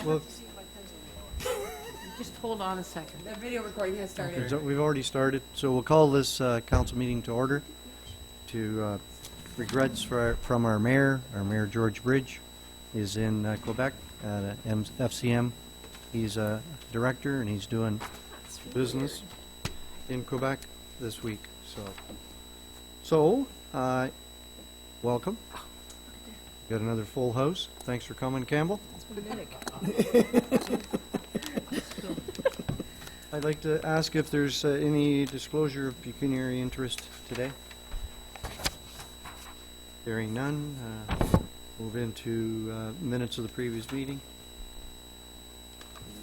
Well, Just hold on a second. The video recording has started. so we've already started, so we'll call this council meeting to order. To regrets from our mayor George Bridge is in Quebec at FCM. He's a director and he's doing business in Quebec this week. So welcome. Got another full house. Thanks for coming, Campbell. I'd like to ask if there's any disclosure of pecuniary interest today. Hearing none, move into minutes of the previous meeting.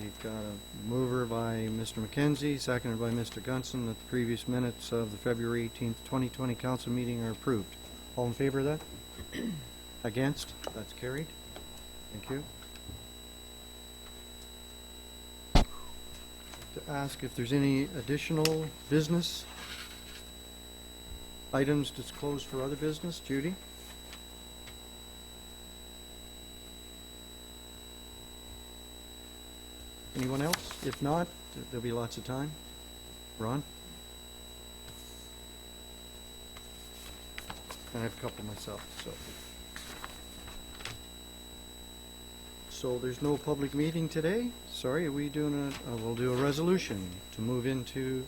We've got a mover by Mr. McKenzie, seconded by Mr. Gunson, that the previous minutes of the February 18th, 2020 council meeting are approved. All in favor of that? Against? That's carried. Thank you. To ask if there's any additional business items disclosed for other business. Judy? Anyone else? If not, there'll be lots of time. Ron? I have a couple myself, so there's no public meeting today. Sorry, are we doing we'll do a resolution to move into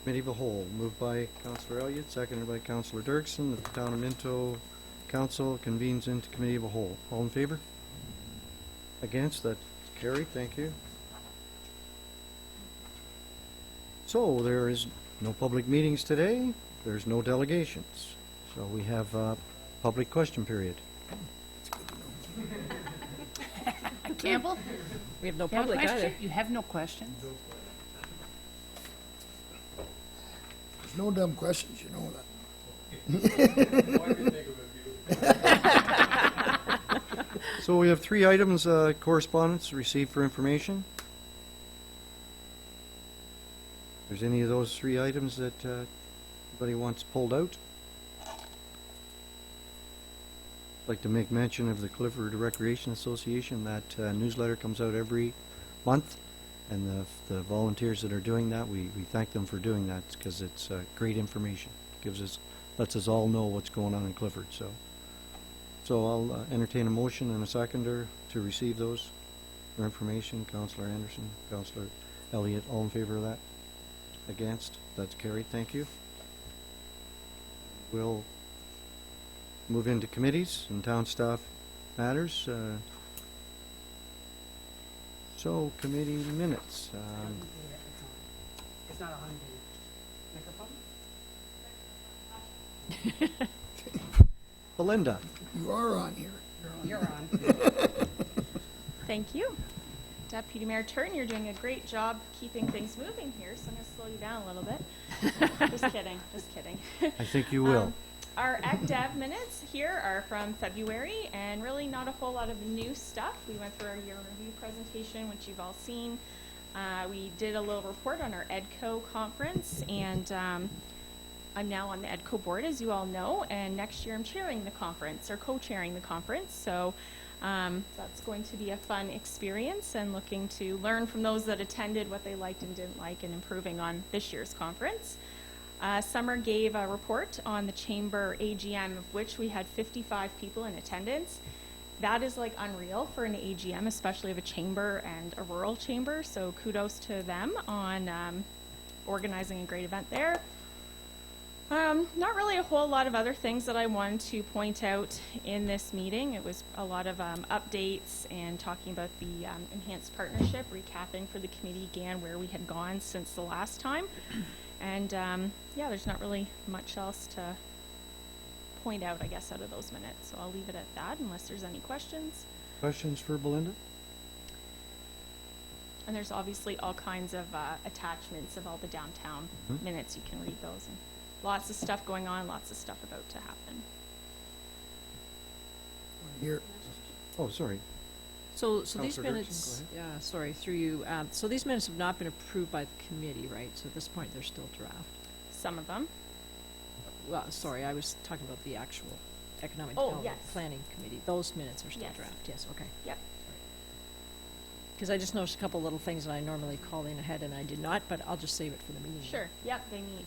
committee of the whole. Moved by Councillor Elliott, seconded by Councillor Dirksen, that the Town of Minto Council convenes into committee of the whole. All in favor? Against? That's carried. Thank you. So there is no public meetings today. There's no delegations. So we have a public question period. Campbell? We have no You have a public question? either. You have no questions? There's no dumb questions, you know that. So we have 3 items, correspondence received for information. If there's any of those 3 items that anybody wants pulled out. I'd like to make mention of the Clifford Recreation Association. That newsletter comes out every month, and the volunteers that are doing that, we thank them for doing that because it's great information. Lets us all know what's going on in Clifford. So I'll entertain a motion and a seconder to receive those for information. Councillor Anderson, Councillor Elliott, all in favor of that? Against? That's carried. Thank you. We'll move into committees and town staff matters. So committee minutes. It's not on the microphone? Belinda. You are on here. You're on. Thank you. Deputy Mayor Turton, you're doing a great job keeping things moving here, so I'm going to slow you down a little bit. Just kidding, just kidding. I think you will. Our ACDAV minutes here are from February, and really not a whole lot of new stuff. We went through our year review presentation, which you've all seen. We did a little report on our EDCO conference, and I'm now on the EDCO board, as you all know, and next year I'm chairing the conference, or co-chairing the conference, so that's going to be a fun experience, and looking to learn from those that attended what they liked and didn't like, and improving on this year's conference. Summer gave a report on the Chamber AGM, of which we had 55 people in attendance. That is like unreal for an AGM, especially of a chamber and a rural chamber, so kudos to them on organizing a great event there. Not really a whole lot of other things that I wanted to point out in this meeting. It was a lot of updates and talking about the enhanced partnership, recapping for the committee again where we had gone since the last time. And yeah, there's not really much else to point out, I guess, out of those minutes. So I'll leave it at that unless there's any questions. Questions for Belinda? And there's obviously all kinds of attachments of all the downtown minutes. You can read those. And lots of stuff going on, lots of stuff about to happen. Here. Oh, sorry. So these Councillor Dirksen, minutes, go yeah, sorry, through you. So these minutes have not been approved by the committee, right? So at this point, they're still draft. Some of them. Well, sorry, I was talking about the actual Economic Oh, Development yes. Planning Committee. Those minutes are still Yes. draft. Yes, okay. Yep. Because I just noticed a couple little things that I normally call in ahead and I did not, but I'll just save it for the meeting. Sure, yep, they meet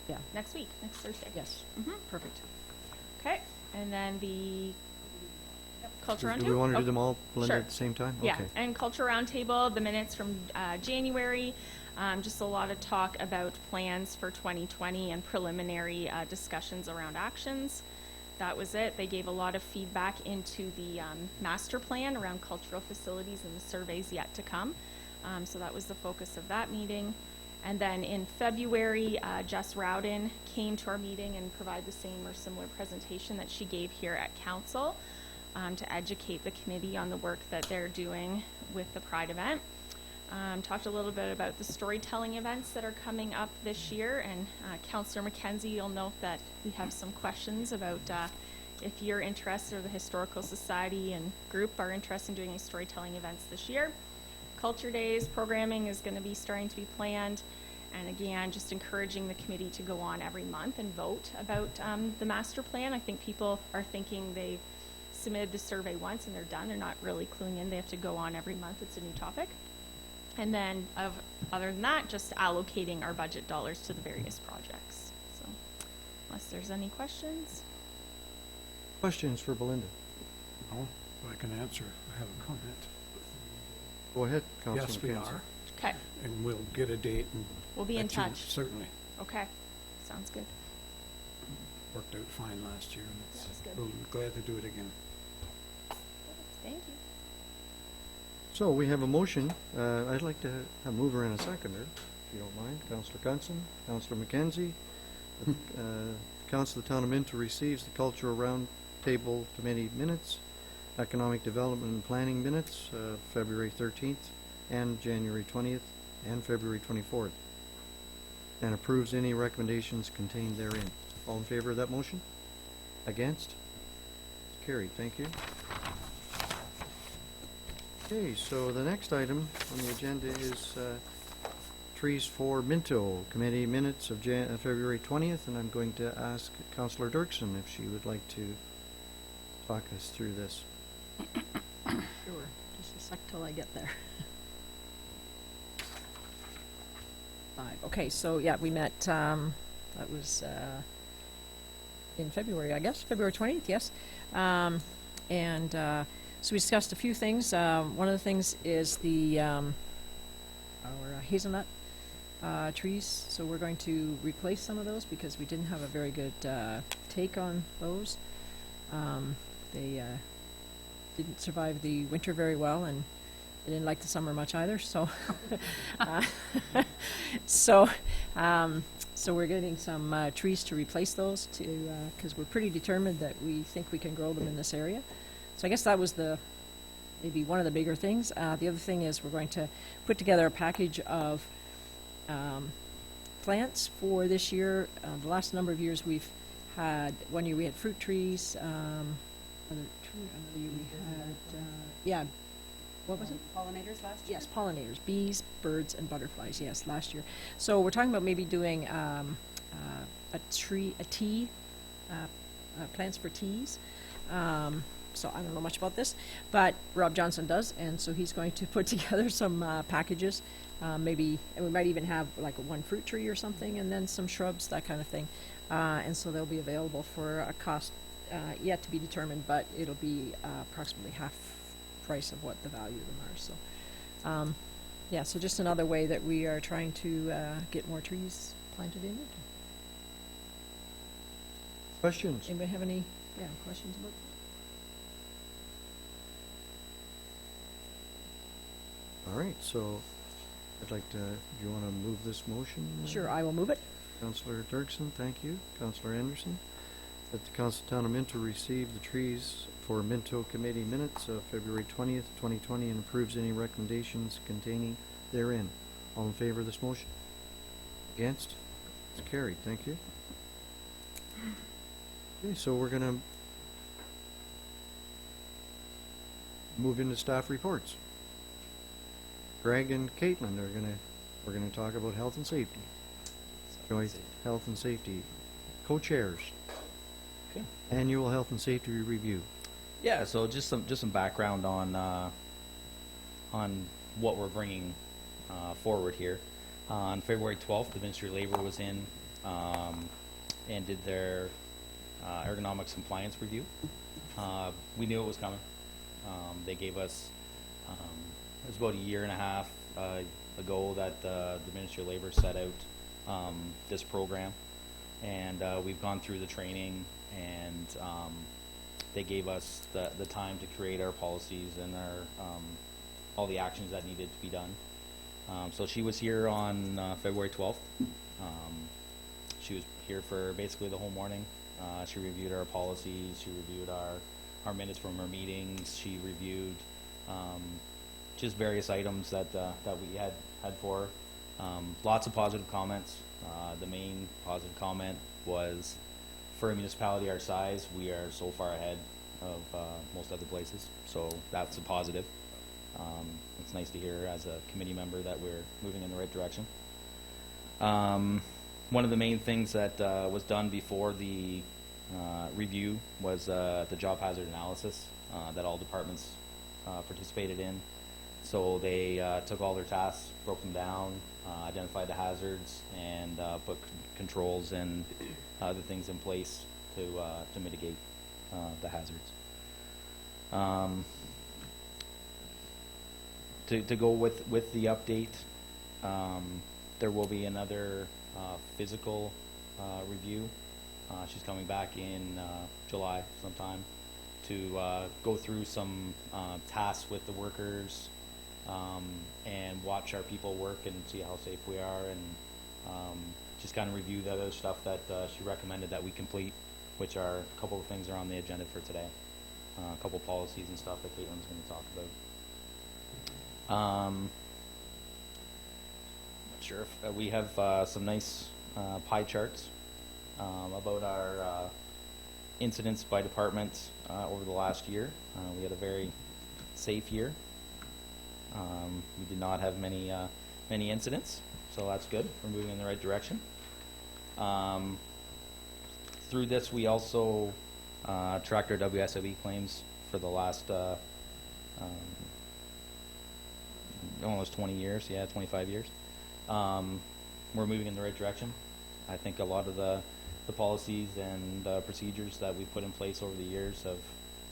Yeah, next week, next Thursday. yes, Mhm. perfect. Okay, and then the Culture Roundtable? Do we want to Oh, do them all blended sure. at the same time? Yeah, Okay. and Culture Roundtable, the minutes from January, just a lot of talk about plans for 2020 and preliminary discussions around actions. That was it. They gave a lot of feedback into the master plan around cultural facilities and the surveys yet to come. So that was the focus of that meeting. And then in February, Jess Rowden came to our meeting and provided the same or similar presentation that she gave here at council to educate the committee on the work that they're doing with the Pride event. Talked a little bit about the storytelling events that are coming up this year, and Councillor Mackenzie, you'll note that we have some questions about if you're interested, or the Historical Society and group are interested in doing any storytelling events this year. Culture Days programming is going to be starting to be planned, and again, just encouraging the committee to go on every month and vote about the master plan. I think people are thinking they've submitted the survey once and they're done. They're not really cluing in. They have to go on every month. It's a new topic. And then, other than that, just allocating our budget dollars to the various projects. So, unless there's any questions. Questions for Belinda? No, I can answer. I have a comment. Go ahead, Councilor Yes, we Mackenzie. are, Okay, and we'll get a date and we'll be in let you know. touch. Certainly. Okay, sounds good. Worked out fine last year, and That was good. we'll be glad to do it again. Thank you. So we have a motion. I'd like to have a mover and a seconder, if you don't mind. Councillor Gunson, Councillor Mackenzie. Council of the Town of Minto receives the Cultural Roundtable Committee minutes, Economic Development and Planning minutes, February 13th and January 20th and February 24th, and approves any recommendations contained therein. All in favor of that motion? Against? Carried. Thank you. Okay, so the next item on the agenda is Trees for Minto Committee minutes of February 20th, and I'm going to ask Councillor Dirksen if she would like to talk us through this. Sure, just a sec till I get there. 5, okay, so yeah, we met, that was in February, I guess, February 20th, yes. So we discussed a few things. One of the things is our hazelnut trees. So we're going to replace some of those because we didn't have a very good take on those. They didn't survive the winter very well, and they didn't like the summer much either. So, so we're getting some trees to replace those because we're pretty determined that we think we can grow them in this area. So I guess that was maybe one of the bigger things. The other thing is we're going to put together a package of plants for this year. The last number of years we've had, one year we had fruit trees, another year we had, what was it? Pollinators last year? Yes, pollinators, bees, birds, and butterflies, yes, last year. So we're talking about maybe doing plants for teas. So I don't know much about this, but Rob Johnson does, and so he's going to put together some packages, maybe, and we might even have like one fruit tree or something, and then some shrubs, that kind of thing. And so they'll be available for a cost yet to be determined, but it'll be approximately half price of what the value of them are. So, yeah, so just another way that we are trying to get more trees planted in. Questions? Anybody have any questions about that? All right, so I'd like to, do you want to move this motion? Sure, I will move it. Councillor Dirksen, thank you. Councillor Anderson, that the Council of Town of Minto receive the Trees for Minto Committee minutes of February 20th, 2020, and approves any recommendations containing therein. All in favor of this motion? Against? It's carried. Thank you. Okay, so we're going to move into staff reports. Greg and Caitlin we're gonna talk about health and safety. Joint health and safety. Co-chairs. Okay. Annual health and safety review. Yeah, so just some background on what we're bringing forward here. On February 12th, the Ministry of Labor was in and did their ergonomics compliance review. We knew it was coming. They gave us, it was about a year and a half ago that the Ministry of Labor set out this program, and we've gone through the training, and they gave us the time to create our policies and our all the actions that needed to be done. So she was here on February 12th. She was here for basically the whole morning. She reviewed our policies, she reviewed our minutes from our meetings, she reviewed just various items that we had for her. Lots of positive comments. The main positive comment was, for a municipality our size, we are so far ahead of most other places, so that's a positive. It's nice to hear as a committee member that we're moving in the right direction. One of the main things that was done before the review was the job hazard analysis that all departments participated in. So they took all their tasks, broke them down, identified the hazards, and put controls and other things in place to mitigate the hazards. To go with the update, there will be another physical review. She's coming back in July sometime to go through some tasks with the workers and watch our people work and see how safe we are, and just kind of review the other stuff that she recommended that we complete, which are a couple of things are on the agenda for today. A couple policies and stuff that Caitlin's going to talk about. Sure. We have some nice pie charts about our incidents by department over the last year. We had a very safe year. We did not have many incidents, so that's good. We're moving in the right direction. Through this, we also tracked our WSIB claims for the last almost 20 years, 25 years. We're moving in the right direction. I think a lot of the policies and procedures that we've put in place over the years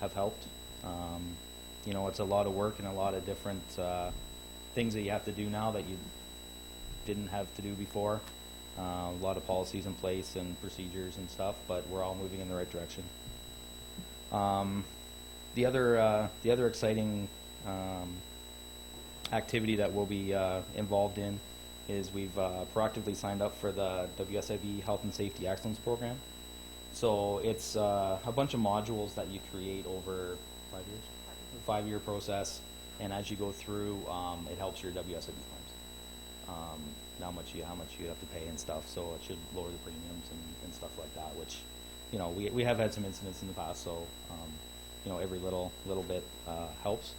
have helped. You know, it's a lot of work and a lot of different things that you have to do now that you didn't have to do before. A lot of policies in place and procedures and stuff, but we're all moving in the right direction. The other exciting activity that we'll be involved in is we've proactively signed up for the WSIB Health and Safety Excellence Program. So it's a bunch of modules that you create over 5 years, 5-year process, and as you go through, it helps your WSIB claims. How much you have to pay and stuff. So it should lower the premiums and stuff like that. Which, you know, we have had some incidents in the past, so you know, every little bit helps,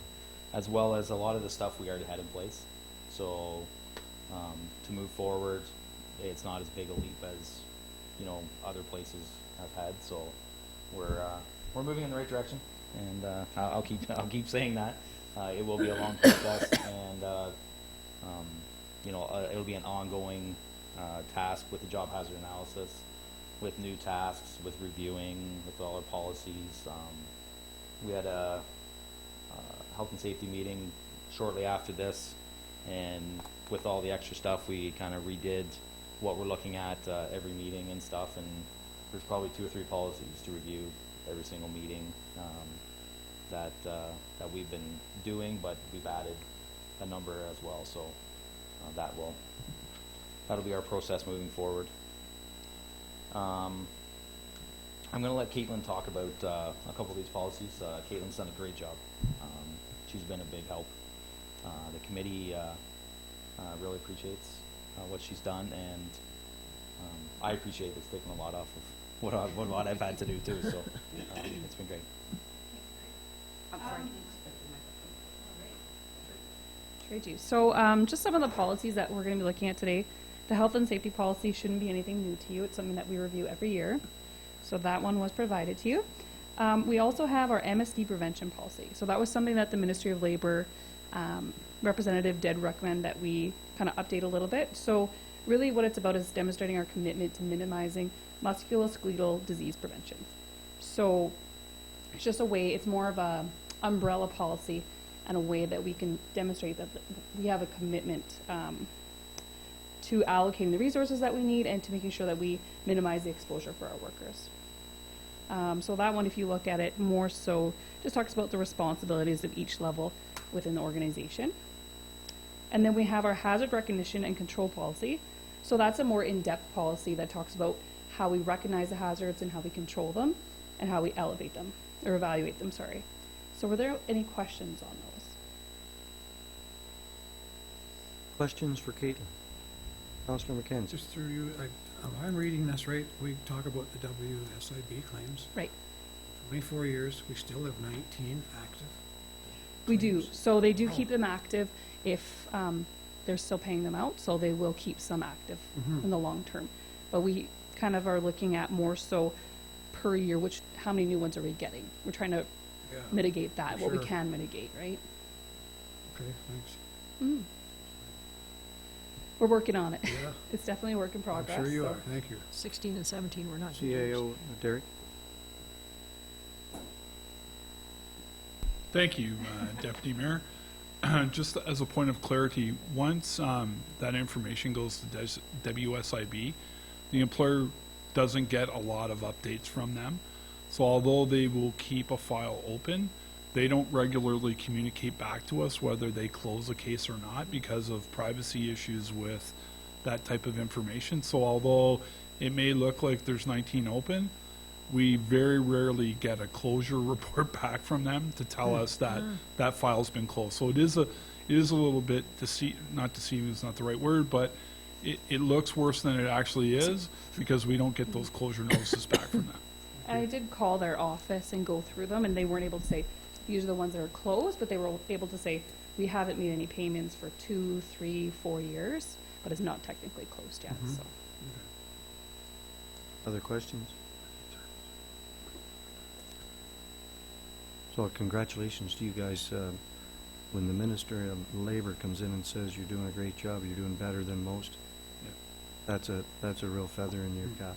as well as a lot of the stuff we already had in place. So to move forward, it's not as big a leap as, you know, other places have had. So we're moving in the right direction, and I'll keep saying that. It will be a long process, and you know, it'll be an ongoing task with the job hazard analysis, with new tasks, with reviewing, with all our policies. We had a health and safety meeting shortly after this, and with all the extra stuff, we kind of redid what we're looking at every meeting and stuff, and there's probably 2 or 3 policies to review every single meeting that we've been doing, but we've added a number as well, so that'll be our process moving forward. I'm going to let Caitlin talk about a couple of these policies. Caitlin's done a great job. She's been a big help. The committee really appreciates what she's done, and I appreciate it's taken a lot off of what I've had to do too. So it's been great. Great, you. So just some of the policies that we're going to be looking at today. The health and safety policy shouldn't be anything new to you. It's something that we review every year. So that one was provided to you. We also have our MSD prevention policy. So that was something that the Ministry of Labor Representative did recommend that we kind of update a little bit. So really what it's about is demonstrating our commitment to minimizing musculoskeletal disease prevention. So it's just a way, it's more of a umbrella policy and a way that we can demonstrate that we have a commitment to allocating the resources that we need and to making sure that we minimize the exposure for our workers. So that one, if you look at it more so, just talks about the responsibilities of each level within the organization. And then we have our hazard recognition and control policy. So that's a more in-depth policy that talks about how we recognize the hazards and how we control them and how we elevate them, or evaluate them, sorry. So were there any questions on those? Questions for Caitlin? Councillor McKenzie? Just through you, if I'm reading this right, we talk about the WSIB claims. Right. 24 years, we still have 19 active. We do. claims. So they do keep them active if they're still paying them out, so they will keep some active in the long term. But we kind of are looking at more so per year, how many new ones are we getting? We're trying to Yeah. mitigate that, what we Sure. can mitigate, right? Okay, thanks. Mm. We're working on it. Yeah, It's definitely a work in progress. I'm sure you so- are. Thank you. 16 and 17 were not. CAO Derek? Thank you, Deputy Mayor. Just as a point of clarity, once that information goes to WSIB, the employer doesn't get a lot of updates from them. So although they will keep a file open, they don't regularly communicate back to us whether they close a case or not because of privacy issues with that type of information. So although it may look like there's 19 open, we very rarely get a closure report back from them to tell us that that file's been closed. So it is a little bit not deceiving is not the right word, but it looks worse than it actually is because we don't get those closure notices back from them. And I did call their office and go through them, and they weren't able to say, these are the ones that are closed, but they were able to say, we haven't made any payments for 2, 3, 4 years, but it's not technically closed yet, so. Other questions? So congratulations to you guys. When the Minister of Labour comes in and says you're doing a great job, you're doing better than most, that's a real feather in your cap.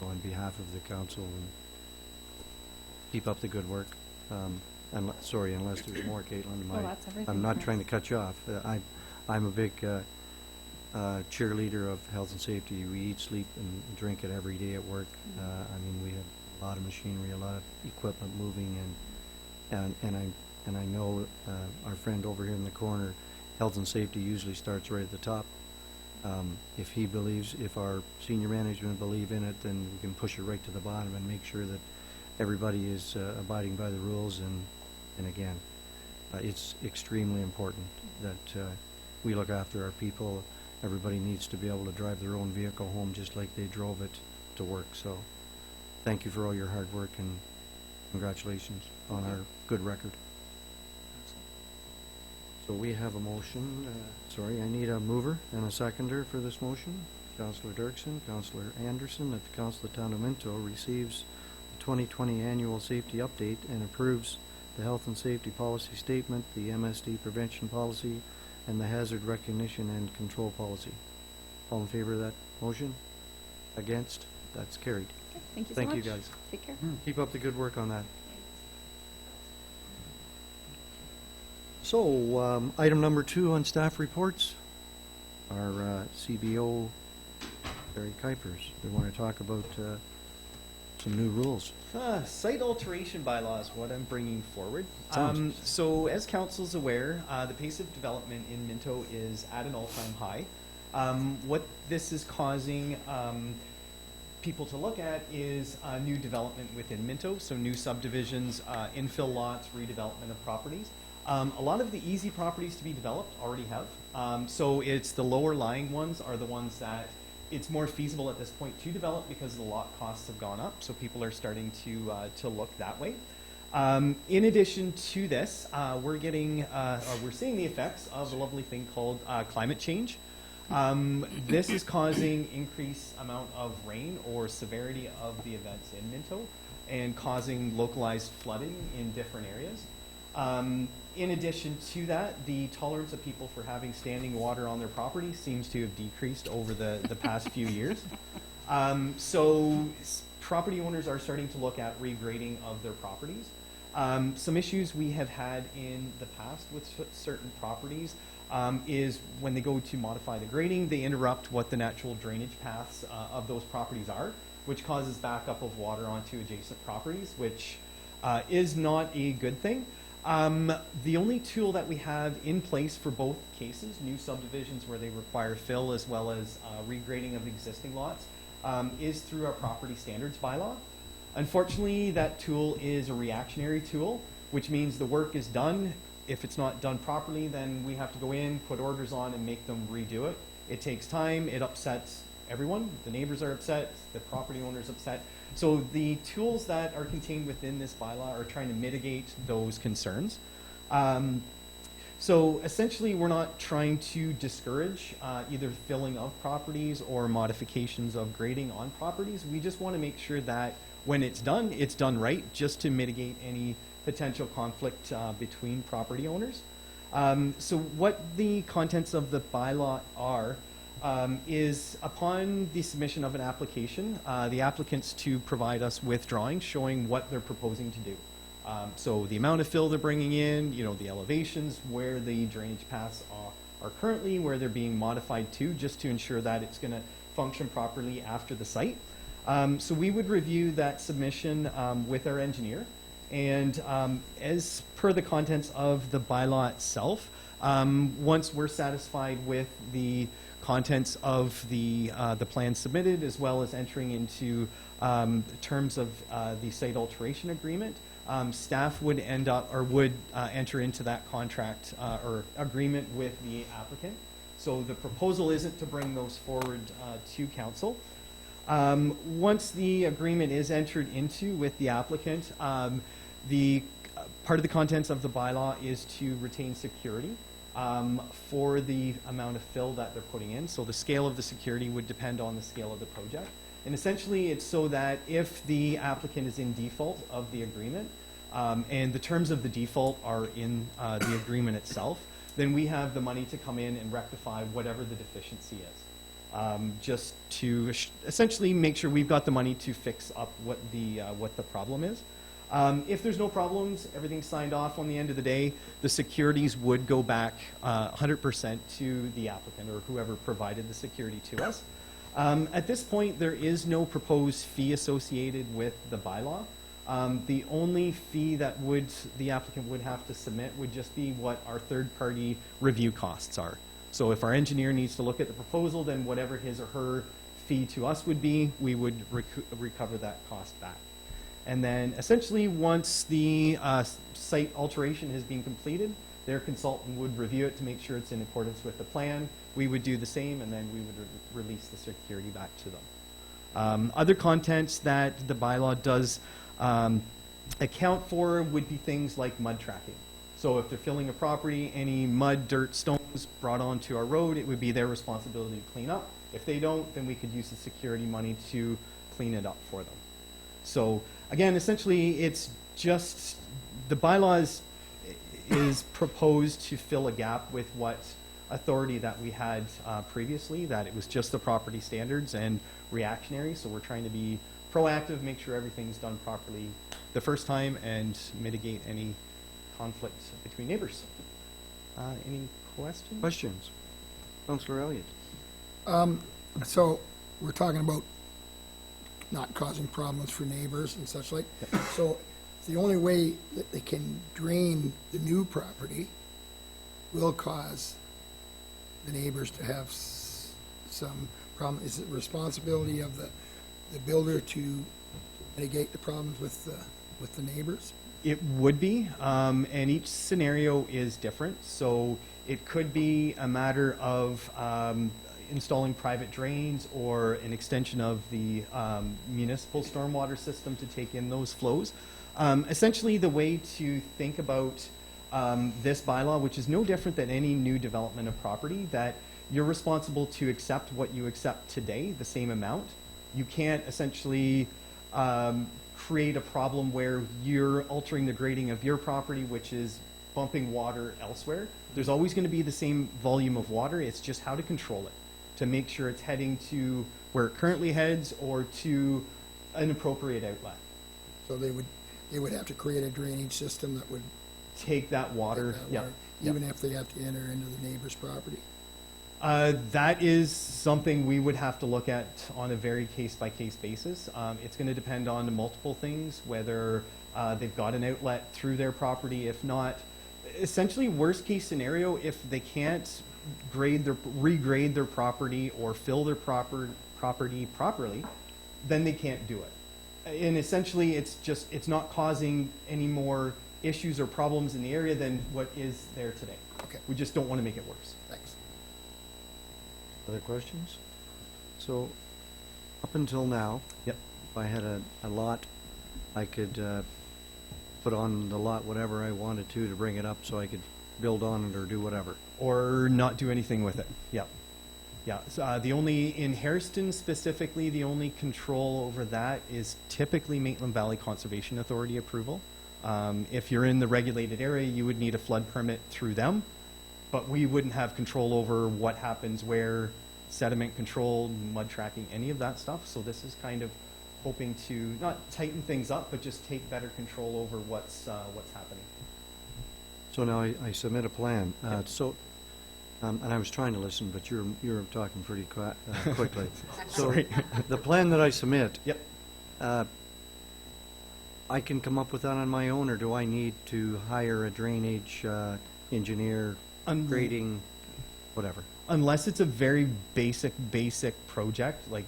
So on behalf of the council, keep up the good work. Sorry, unless there's more, Caitlin. Oh, that's everything. I'm not Yes. trying to cut you off. I'm a big cheerleader of health and safety. We eat, sleep, and drink it every day at work. I mean, we have a lot of machinery, a lot of equipment moving, and I know our friend over here in the corner, health and safety usually starts right at the top. If our senior management believe in it, then we can push it right to the bottom and make sure that everybody is abiding by the rules. And again, it's extremely important that we look after our people. Everybody needs to be able to drive their own vehicle home just like they drove it to work. So thank you for all your hard work and congratulations on our good record. So we have a motion. I need a mover and a seconder for this motion. Councillor Dirksen, Councillor Anderson, that the Council of the Town of Minto receives the 2020 Annual Safety Update and approves the Health and Safety Policy Statement, the MSD Prevention Policy, and the Hazard Recognition and Control Policy. All in favor of that motion? Against? That's carried. Okay, thank you so much. Thank you, guys. Take care. Keep up the good work on that. So, item number 2 on staff reports. Our CBO, Barry Kuipers. We want to talk about some new rules. Site alteration bylaw is what I'm bringing forward. Sounds- So as council's aware, the pace of development in Minto is at an all-time high. What this is causing people to look at is new development within Minto, so new subdivisions, infill lots, redevelopment of properties. A lot of the easy properties to be developed already have. So it's the lower lying ones are the ones that it's more feasible at this point to develop because the lot costs have gone up. So people are starting to look that way. In addition to this, we're seeing the effects of a lovely thing called climate change. This is causing increased amount of rain or severity of the events in Minto and causing localized flooding in different areas. In addition to that, the tolerance of people for having standing water on their property seems to have decreased over the past few years. Property owners are starting to look at regrading of their properties. Some issues we have had in the past with certain properties is when they go to modify the grading, they interrupt what the natural drainage paths of those properties are, which causes backup of water onto adjacent properties, which is not a good thing. The only tool that we have in place for both cases, new subdivisions where they require fill as well as regrading of existing lots, is through our property standards bylaw. Unfortunately, that tool is a reactionary tool, which means the work is done. If it's not done properly, then we have to go in, put orders on, and make them redo it. It takes time. It upsets everyone. The neighbors are upset. The property owner's upset. So the tools that are contained within this bylaw are trying to mitigate those concerns. So essentially, we're not trying to discourage either filling of properties or modifications of grading on properties. We just want to make sure that when it's done right, just to mitigate any potential conflict between property owners. So what the contents of the bylaw are is upon the submission of an application, the applicant's to provide us with drawings showing what they're proposing to do. So the amount of fill they're bringing in, the elevations, where the drainage paths are currently, where they're being modified to, just to ensure that it's going to function properly after the site. So we would review that submission with our engineer, and as per the contents of the bylaw itself, once we're satisfied with the contents of the plan submitted, as well as entering into terms of the site alteration agreement, staff would enter into that contract or agreement with the applicant. So the proposal isn't to bring those forward to council. Once the agreement is entered into with the applicant, the part of the contents of the bylaw is to retain security for the amount of fill that they're putting in. So the scale of the security would depend on the scale of the project. And essentially it's so that if the applicant is in default of the agreement, and the terms of the default are in the agreement itself, then we have the money to come in and rectify whatever the deficiency is. Just to essentially make sure we've got the money to fix up what the problem is. If there's no problems, everything's signed off on the end of the day, the securities would go back 100% to the applicant or whoever provided the security to us. At this point, there is no proposed fee associated with the bylaw. The only fee that the applicant would have to submit would just be what our third-party review costs are. So if our engineer needs to look at the proposal, then whatever his or her fee to us would be, we would recover that cost back. And then essentially once the site alteration has been completed, their consultant would review it to make sure it's in accordance with the plan. We would do the same, and then we would release the security back to them. Other contents that the bylaw does account for would be things like mud tracking. So if they're filling a property, any mud, dirt, stones brought onto our road, it would be their responsibility to clean up. If they don't, then we could use the security money to clean it up for them. So again, essentially, it's just the bylaw is proposed to fill a gap with what authority that we had previously, that it was just the property standards and reactionary. So we're trying to be proactive, make sure everything's done properly the first time, and mitigate any conflict between neighbors. Any questions? Questions? Councillor Elliott. So we're talking about not causing problems for neighbors and such like. So the only way that they can drain the new property will cause the neighbors to have some problem. Is it the responsibility of the builder to mitigate the problems with the neighbors? It would be, and each scenario is different. So it could be a matter of installing private drains or an extension of the municipal stormwater system to take in those flows. Essentially, the way to think about this bylaw, which is no different than any new development of property, that you're responsible to accept what you accept today, the same amount. You can't essentially create a problem where you're altering the grading of your property, which is bumping water elsewhere. There's always going to be the same volume of water. It's just how to control it, to make sure it's heading to where it currently heads or to an appropriate outlet. So they would have to create a drainage system that would Take that water, take that yeah. water, even if they have to enter into the neighbor's property. That is something we would have to look at on a very case-by-case basis. It's going to depend on multiple things, whether they've got an outlet through their property. If not, essentially worst-case scenario, if they can't regrade their property or fill their property properly, then they can't do it. And essentially, it's not causing any more issues or problems in the area than what is there today. Okay. We just don't want to make it worse. Thanks. Other questions? So, up until now, Yep. if I had a lot, I could put on the lot whatever I wanted to bring it up so I could build on it or do whatever. Or not do anything with it. Yeah. Yeah. So, the only, in Hairston specifically, the only control over that is typically Maitland Valley Conservation Authority approval. If you're in the regulated area, you would need a flood permit through them, but we wouldn't have control over what happens where, sediment control, mud tracking, any of that stuff. So this is kind of hoping to not tighten things up, but just take better control over what's happening. So now I submit a plan. Yep. And I was trying to listen, but you're talking pretty quickly. So Sorry. the plan that I submit, Yep. I can come up with that on my own, or do I need to hire a drainage engineer, grading, whatever? Unless it's a very basic project, like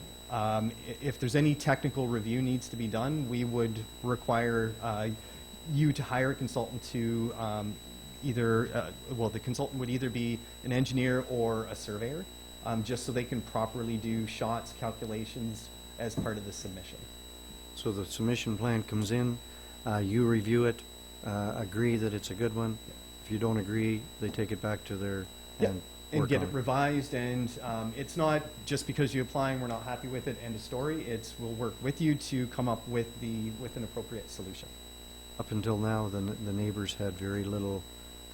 if there's any technical review needs to be done, we would require you to hire a consultant to the consultant would either be an engineer or a surveyor, just so they can properly do shots, calculations as part of the submission. So the submission plan comes in, you review it, agree that it's a good one. If you don't agree, they take it back to their And work get on it revised, and it's not just because you apply and we're not happy with it, end of story. We'll work with you to come up with an appropriate solution. Up until now, the neighbors had very little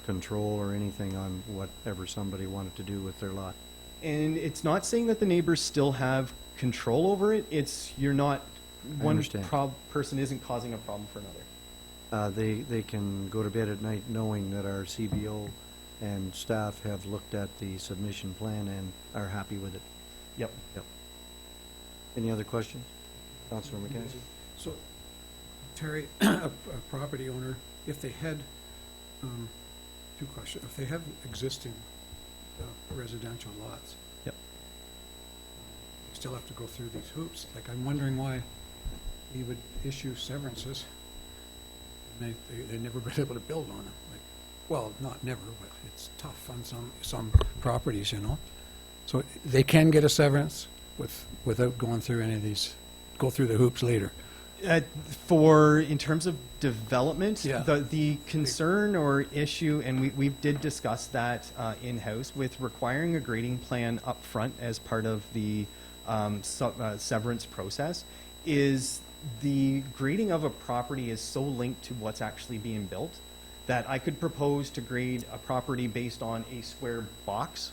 control or anything on whatever somebody wanted to do with their lot. And it's not saying that the neighbors still have control over it. It's you're not one understand. person isn't causing a problem for another. They can go to bed at night knowing that our CBO and staff have looked at the submission plan and are happy with it. Yep. Any other questions? Councilor McKenzie? So, Terry, a property owner, if they had, two questions, if they have existing residential lots. Yep. They still have to go through these hoops. Like, I'm wondering why he would issue severances and they've never been able to build on them. Like, well, not never, but it's tough on some properties, you know? So they can get a severance without going through any of these, go through the hoops later. In terms of development, Yeah. the concern or issue, and we did discuss that in-house, with requiring a grading plan up front as part of the severance process, is the grading of a property is so linked to what's actually being built that I could propose to grade a property based on a square box,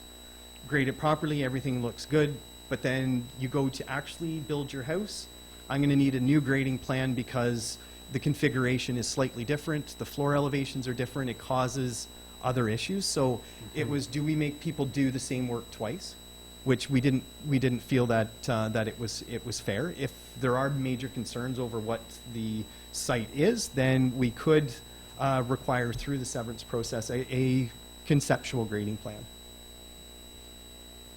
grade it properly, everything looks good, but then you go to actually build your house, I'm going to need a new grading plan because the configuration is slightly different, the floor elevations are different, it causes other issues. So it was, do we make people do the same work twice? Which we didn't feel that it was fair. If there are major concerns over what the site is, then we could require through the severance process a conceptual grading plan.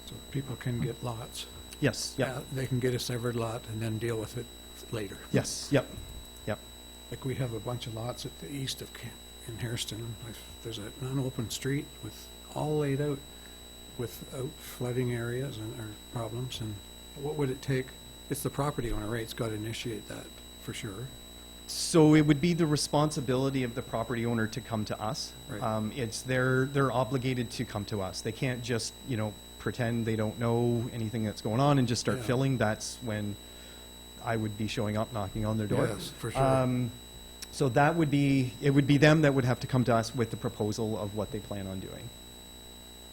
So people can get lots. Yes. Yep. They can get a severed lot and then deal with it later. Yes. Yep. Like we have a bunch of lots at the east of in Hairston. There's an unopened street with all laid out without flooding areas or problems. And what would it take? It's the property owner, right? It's got to initiate that for sure. So it would be the responsibility of the property owner to come to us. Right. It's they're obligated to come to us. They can't just pretend they don't know anything that's going on and just start Yeah. filling. That's when I would be showing up, knocking on their door. Yes, for sure. So that would be, it would be them that would have to come to us with the proposal of what they plan on doing.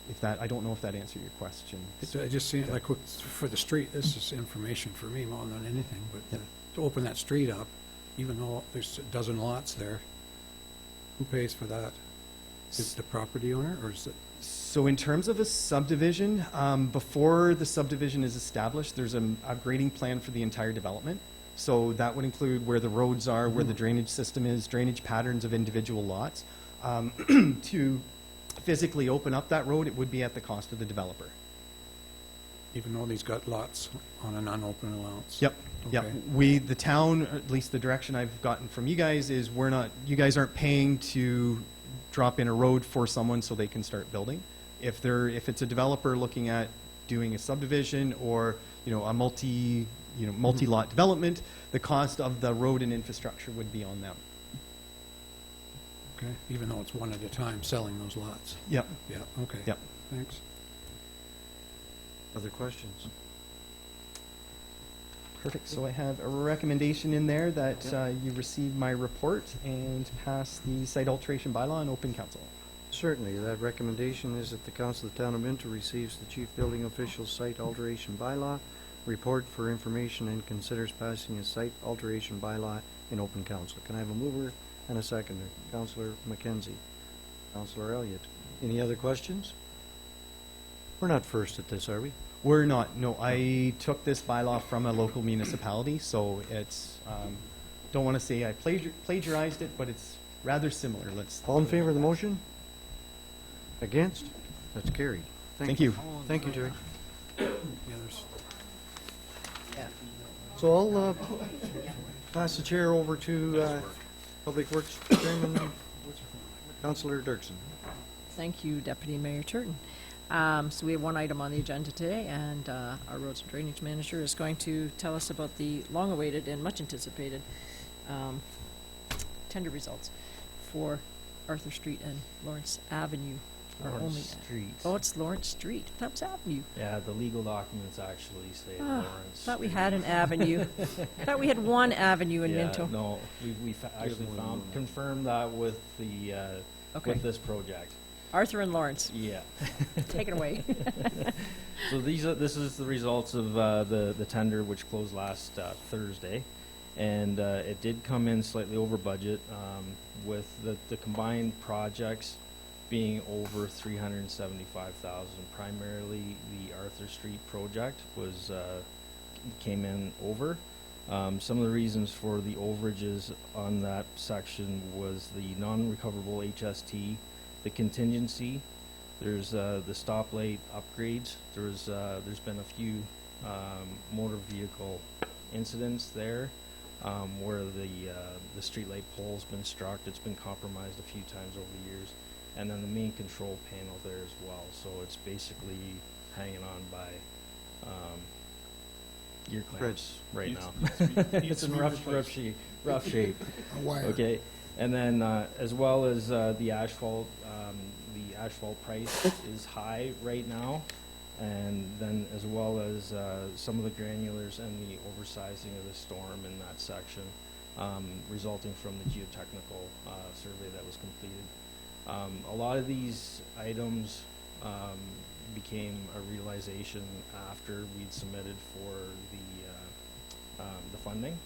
If that, I don't know if that answered your question. I just see it like for the street, this is information for me more than anything, but to open that street up, even though there's a dozen lots there, who pays for that? Is it the property owner, or is it? So in terms of a subdivision, before the subdivision is established, there's a grading plan for the entire development. So that would include where the roads are, where the drainage system is, drainage patterns of individual lots. To physically open up that road, it would be at the cost of the developer. Even though these got lots on an unopened allowance? Yep, yep. Okay. We, the town, or at least the direction I've gotten from you guys is we're not, you guys aren't paying to drop in a road for someone so they can start building. If it's a developer looking at doing a subdivision or, a multi-lot development, the cost of the road and infrastructure would be on them. Okay, even though it's one at a time selling those lots? Yep, Yeah, okay. yep. Thanks. Other questions? Perfect. So I have a recommendation in there that you receive my report and pass the site alteration bylaw in open council. Certainly, that recommendation is that the Council of the Town of Minto receives the Chief Building Official's site alteration bylaw report for information and considers passing a site alteration bylaw in open council. Can I have a mover and a seconder? Councillor Mackenzie. Councillor Elliott. Any other questions? We're not first at this, are we? We're not. No, I took this bylaw from a local municipality, so it's, don't want to say I plagiarized it, but it's rather similar. All in favor of the motion? Against? That's carried. Thank you. Thank you, Terry. Yeah, there's, So I'll pass the chair over to Public Works Chairman, Councillor Dirksen. Thank you, Deputy Mayor Turton. So we have one item on the agenda today, and our Roads and Drainage Manager is going to tell us about the long-awaited and much-anticipated tender results for Arthur Street and Lawrence Avenue. Lawrence Street. Oh, it's Lawrence Street. That was Avenue. Yeah, the legal documents actually say Lawrence. Thought we Street. had an avenue. Thought we had one avenue in Yeah, Minto. no, we actually confirmed that with the Okay. with this project. Arthur and Lawrence. Yeah. Take it away. So this is the results of the tender which closed last Thursday, and it did come in slightly over budget, with the combined projects being over $375,000. Primarily, the Arthur Street project came in over. Some of the reasons for the overages on that section was the non-recoverable HST, the contingency. There's the stoplight upgrades. There's been a few motor vehicle incidents there, where the streetlight pole's been struck. It's been compromised a few times over the years, and then the main control panel there as well. So it's basically hanging on by gear clamps right now. It's in rough shape. A wire. Okay, and then as well as the asphalt price is high right now, and then as well as some of the granulars and the oversizing of the storm in that section, resulting from the geotechnical survey that was completed. A lot of these items became a realization after we'd submitted for the funding.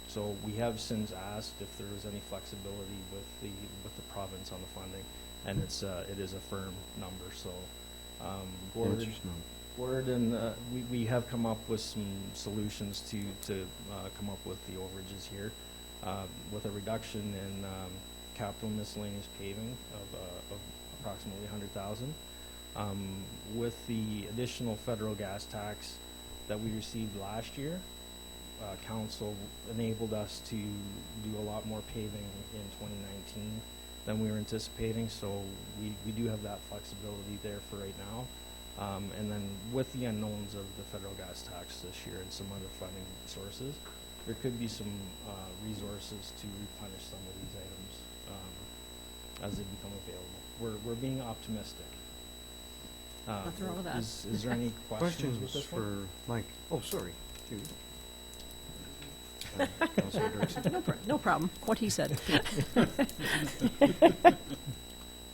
So we have since asked if there was any flexibility with the province on the funding, and it is a firm number. So Gord and we have come up with some solutions to come up with the overages here, with a reduction in capital miscellaneous paving of approximately $100,000. With the additional federal gas tax that we received last year, council enabled us to do a lot more paving in 2019 than we were anticipating, so we do have that flexibility there for right now. And then with the unknowns of the federal gas tax this year and some other funding sources, there could be some resources to replenish some of these items as they become available. We're being optimistic. Nothing wrong with that. Is there any questions with Questions this one? for Mike? Oh, sorry. Councillor Dirksen. No problem. What he said.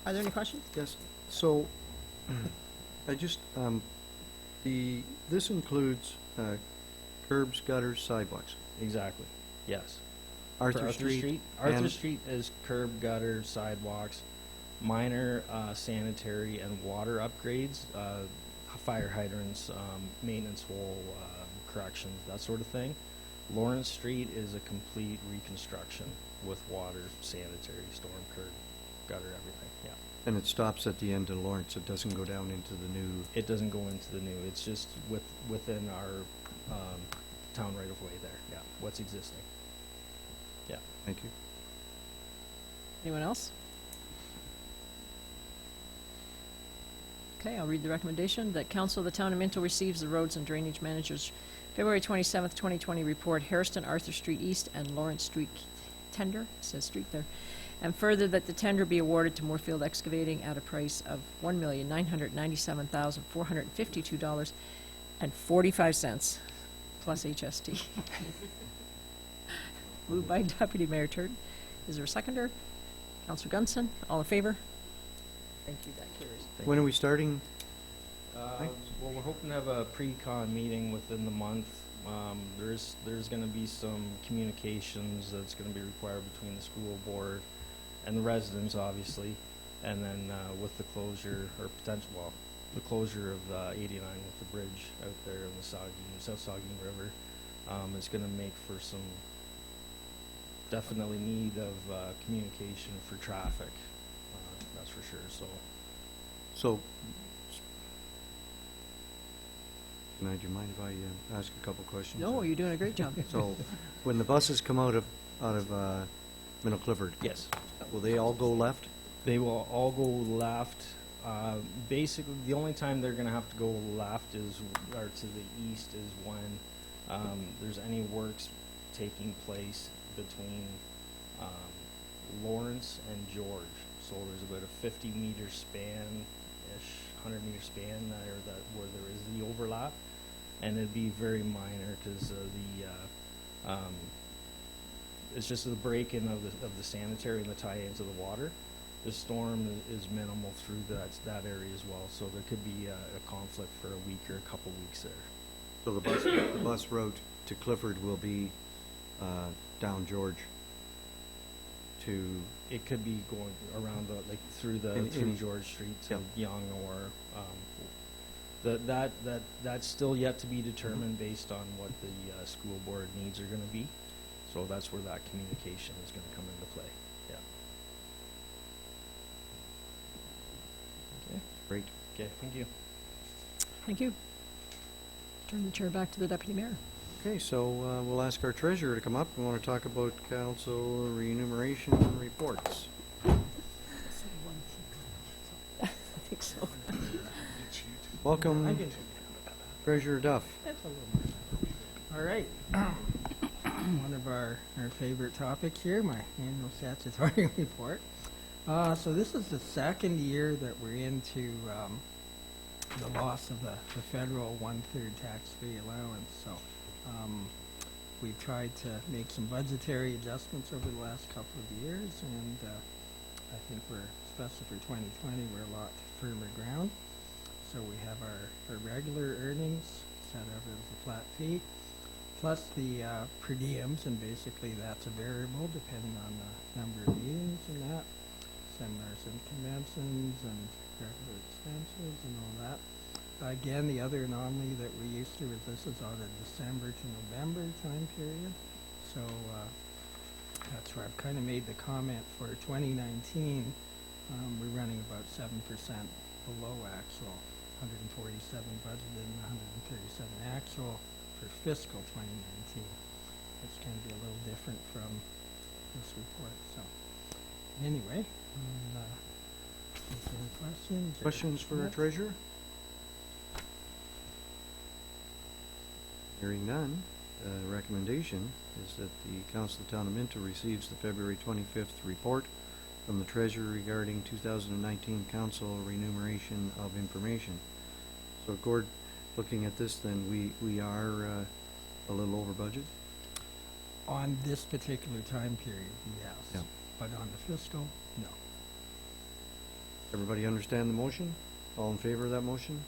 Are there any questions? Yes, so, I just, this includes curbs, gutters, sidewalks. Exactly, yes. For Arthur Street. Arthur and- Street is curb, gutter, sidewalks, minor sanitary and water upgrades, fire hydrants, maintenance wall corrections, that sort of thing. Lawrence Street is a complete reconstruction with water, sanitary, storm curb, gutter, everything, yeah. And it stops at the end of Lawrence, it doesn't go down into the new, It doesn't go into the new, it's just within our town right of way there, yeah, what's existing. Yeah. thank you. Anyone else? Okay, I'll read the recommendation that Council of the Town of Minto receives the Roads and Drainage Manager's February 27th, 2020 report, Harrison, Arthur Street East, and Lawrence Street tender, it says street there, and further that the tender be awarded to Moorfield Excavating at a price of $1,997,452.45 plus HST. Moved by Deputy Mayor Turton. Is there a seconder? Councillor Gunson, all in favor? Thank you, that carries. When are we starting? Well, we're hoping to have a pre-con meeting within the month. There's going to be some communications that's going to be required between the school board and the residents, obviously, and then with the closure or potential, the closure of 89 with the bridge out there in the South Saugeen River, is going to make for some definitely need of communication for traffic. That's for sure. So, do you mind if I ask a couple questions? No, you're doing a great job. So, when the buses come out of Minnow Clifford, Yes. will they all go left? They will all go left. Basically, the only time they're going to have to go left is, or to the east, is when there's any works taking place between Lawrence and George. So there's about a 50-meter span-ish, 100-meter span there where there is the overlap, and it'd be very minor because it's just the break-in of the sanitary and the tie-in to the water. The storm is minimal through that area as well, so there could be a conflict for a week or a couple weeks there. So the bus route to Clifford will be down George to, It could be going around through George Street to Young, or that's still yet to be determined based on what the school board needs are going to be. So that's where that communication is going to come into play. Yeah. Okay. great. Okay. Thank you. Thank you. Turn the chair back to the Deputy Mayor. Okay, so we'll ask our treasurer to come up. We want to talk about council remuneration reports. I think so. Welcome, Treasurer Duff. All right. One of our favorite topics here, my annual statutory report. So this is the second year that we're into the loss of the federal one-third tax-free allowance. So we've tried to make some budgetary adjustments over the last couple of years, and I think especially for 2020, we're a lot firmer ground. So we have our regular earnings set up as a flat fee, plus the per diems, and basically that's a variable depending on the number of meetings and that, seminars and conventions and regular expenses and all that. Again, the other anomaly that we're used to is this is on a December to November time period. So that's where I've kind of made the comment for 2019, we're running about 7% below actual, 147 budgeted and 137 actual for fiscal 2019. It's going to be a little different from this report. So anyway, any questions? Questions for our treasurer? Hearing none, recommendation is that the Council of the Town of Minto receives the February 25th report from the treasurer regarding 2019 council remuneration of information. So Gord, looking at this then, we are a little over budget? On this particular time period, Yeah. yes. But on the fiscal, no. Everybody understand the motion? All in favor of that motion?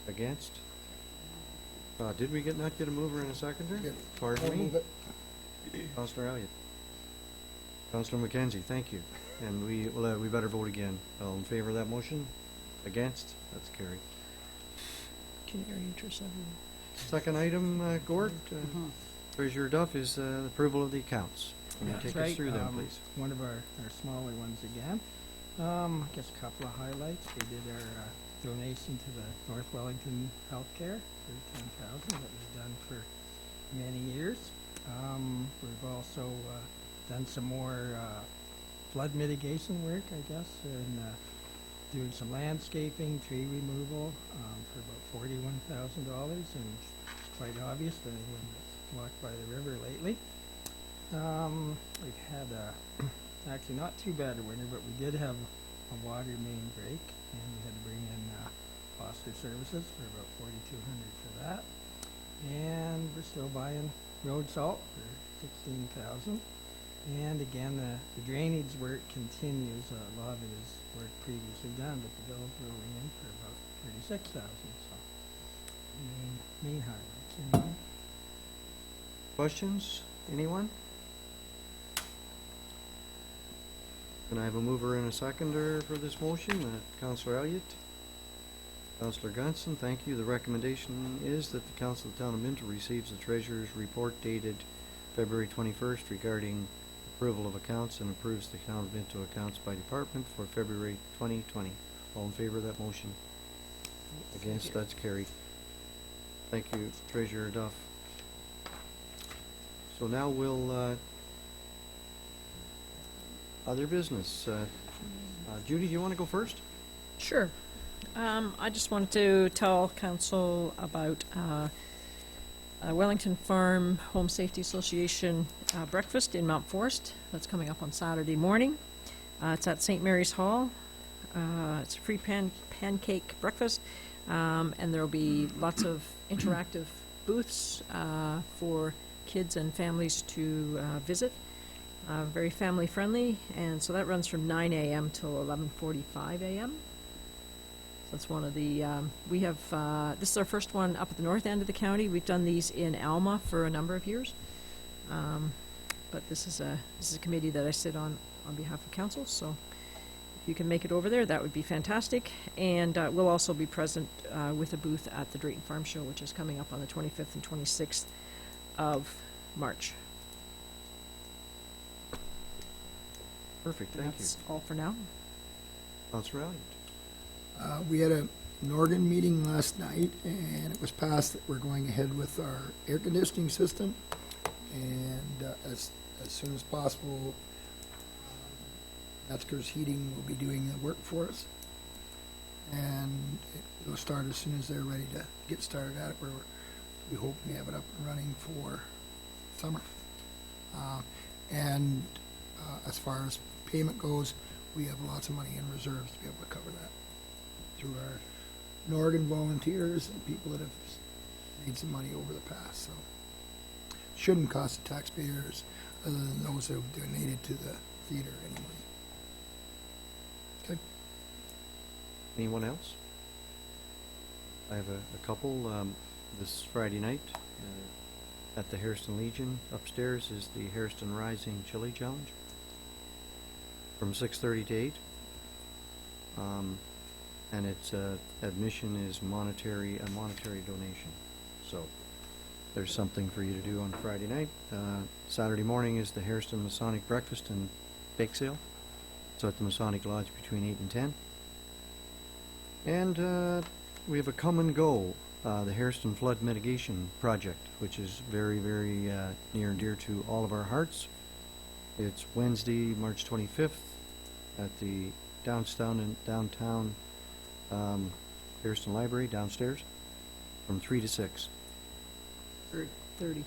Against? Did we not get a mover and a seconder? Yeah. Pardon I'll me? move it. Counselor Elliott. Counselor McKenzie, thank you. And we better vote again. All in favor of that motion? Against? That's carried. Can you interest everyone? Second item, Gord, Treasurer Duff, is approval of the accounts. Can you That's take us right. through them, please? One of our smaller ones again. Just a couple of highlights. We did our donation to the North Wellington Healthcare for $10,000 that was done for many years. We've also done some more flood mitigation work, I guess, and doing some landscaping, tree removal for about $41,000, and it's quite obvious to anyone that's walked by the river lately. We've had actually not too bad a winter, but we did have a water main break, and we had to bring in foster services for about $4,200 for that. And we're still buying road salt for $16,000. And again, the drainage work continues. A lot of it is work previously done, but the bill's rolling in for about $36,000. So, main highlights. You know. Questions? Anyone? Can I have a mover and a seconder for this motion? Councillor Elliott? Councillor Gunson, thank you. The recommendation is that the Council of the Town of Minto receives the Treasurer's report dated February 21st regarding approval of accounts and approves the Town of Minto accounts by department for February 2020. All in favor of that motion? Against? That's carried. Thank you, Treasurer Duff. So now we'll, other business. Judy, do you want to go first? Sure. I just wanted to tell council about Wellington Farm Home Safety Association breakfast in Mount Forest. That's coming up on Saturday morning. It's at St. Mary's Hall. It's a free pancake breakfast, and there will be lots of interactive booths for kids and families to visit. Very family friendly, and so that runs from 9 a.m. till 11:45 a.m. That's one of the, we have, this is our first one up at the north end of the county. We've done these in Alma for a number of years. But this is a committee that I sit on behalf of council, so if you can make it over there, that would be fantastic. And we'll also be present with a booth at the Drayton Farm Show, which is coming up on the 25th and 26th of March. Perfect, thank you. That's all for now. Councillor Elliott. We had an organ meeting last night, and it was passed that we're going ahead with our air conditioning system. And as soon as possible, Metzger's Heating will be doing the work for us. And it'll start as soon as they're ready to get started at it. We hope we have it up and running for summer. As far as payment goes, we have lots of money in reserves to be able to cover that through our Norgan volunteers and people that have made some money over the past. So shouldn't cost the taxpayers, other than those who have donated to the theater, any money. Okay. Anyone else? I have a couple. This Friday night at the Hairston Legion upstairs is the Hairston Rising Chili Challenge from 6:30 to 8. And its admission is a monetary donation. So there's something for you to do on Friday night. Saturday morning is the Hairston Masonic Breakfast and Bake Sale. So at the Masonic Lodge between 8 and 10. And we have a come and go, the Hairston Flood Mitigation Project, which is very, very near and dear to all of our hearts. It's Wednesday, March 25th at the downtown Hairston Library downstairs from 3 to 6. 30.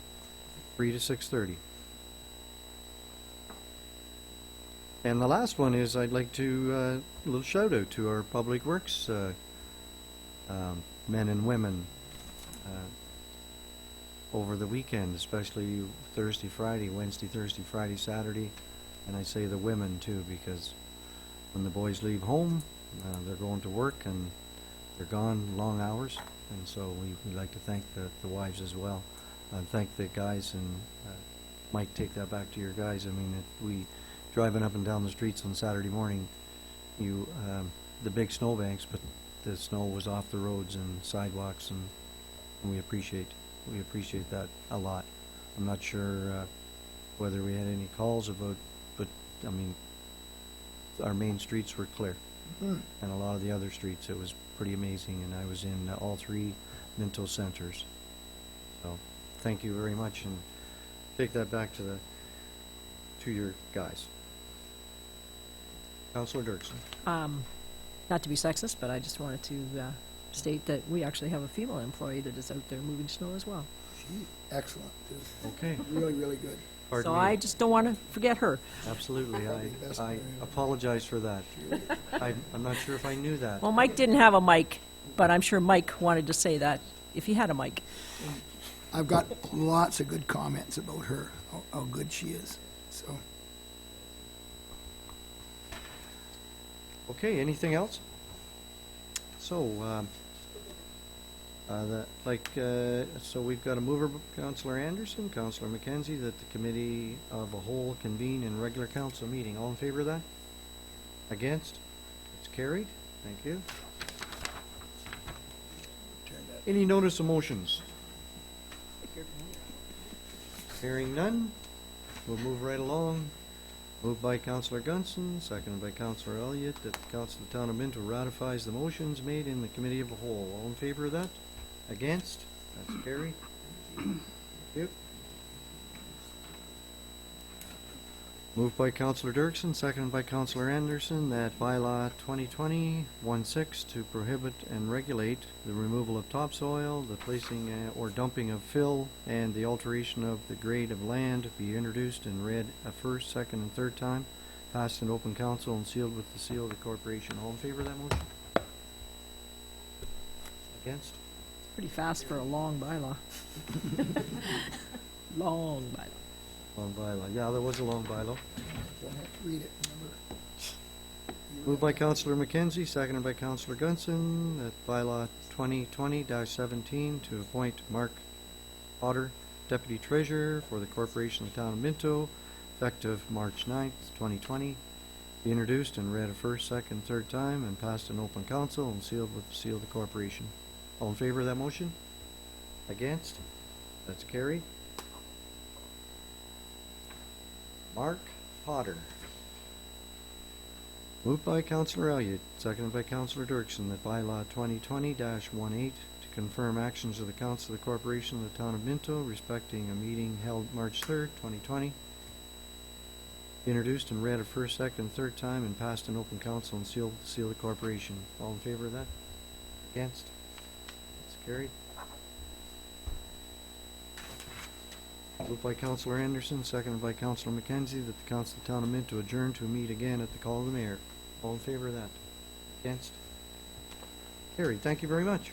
3 to 6:30. And the last one is I'd like to a little shout out to our Public Works men and women. over the weekend, especially Thursday, Friday, Wednesday, Thursday, Friday, Saturday, and I say the women too, because when the boys leave home, they're going to work and they're gone long hours, and so we like to thank the wives as well. Thank the guys, and Mike, take that back to your guys. I mean, we driving up and down the streets on Saturday morning, the big snowbanks, but the snow was off the roads and sidewalks, and we appreciate that a lot. I'm not sure whether we had any calls about, but I mean, our main streets were clear, and a lot of the other streets, it was pretty amazing, and I was in all three Minto centers. So thank you very much, and take that back to your guys. Councillor Dirksen. Not to be sexist, but I just wanted to state that we actually have a female employee that is out there moving snow as well. She's excellent, too. Okay. Really, really good. Pardon So me. I just don't want to forget her. Absolutely. Best I way. apologize for that. I'm not sure if I knew that. Well, Mike didn't have a mic, but I'm sure Mike wanted to say that if he had a mic. I've got lots of good comments about her, how good she is, so. Okay, anything else? So, so we've got a mover, Councillor Anderson, Councillor McKenzie, that the committee of a whole convene in regular council meeting. All in favor of that? Against? It's carried. Thank you. Any notice of motions? Hearing none, we'll move right along. Moved by Councillor Gunson, seconded by Councillor Elliott, that the Council of the Town of Minto ratifies the motions made in the committee of a whole. All in favor of that? Against? That's carried. Thank you. Moved by Councillor Dirksen, seconded by Councillor Anderson, that Bylaw 2020-16 to prohibit and regulate the removal of topsoil, the placing or dumping of fill, and the alteration of the grade of land be introduced and read a first, second, and third time, passed in open council and sealed with the seal of the corporation. All in favor of that motion? Against? Pretty fast for a long bylaw. Long bylaw. Long bylaw. Yeah, there was a long bylaw. Don't have to read it, remember? Moved by Councillor McKenzie, seconded by Councillor Gunson, that Bylaw 2020-17 to appoint Mark Potter, Deputy Treasurer for the Corporation of the Town of Minto, effective March 9th, 2020, be introduced and read a first, second, third time, and passed in open council and sealed with the seal of the corporation. All in favor of that motion? Against? That's carried. Mark Potter. Moved by Councillor Elliott, seconded by Councillor Dirksen, that Bylaw 2020-18 to confirm actions of the Council of the Corporation of the Town of Minto respecting a meeting held March 3rd, 2020, introduced and read a first, second, and third time, and passed in open council and sealed with the seal of the corporation. All in favor of that? Against? That's carried. Moved by Councillor Anderson, seconded by Councillor McKenzie, that the Council of the Town of Minto adjourn to meet again at the call of the Mayor. All in favor of that? Against? Carried. Thank you very much.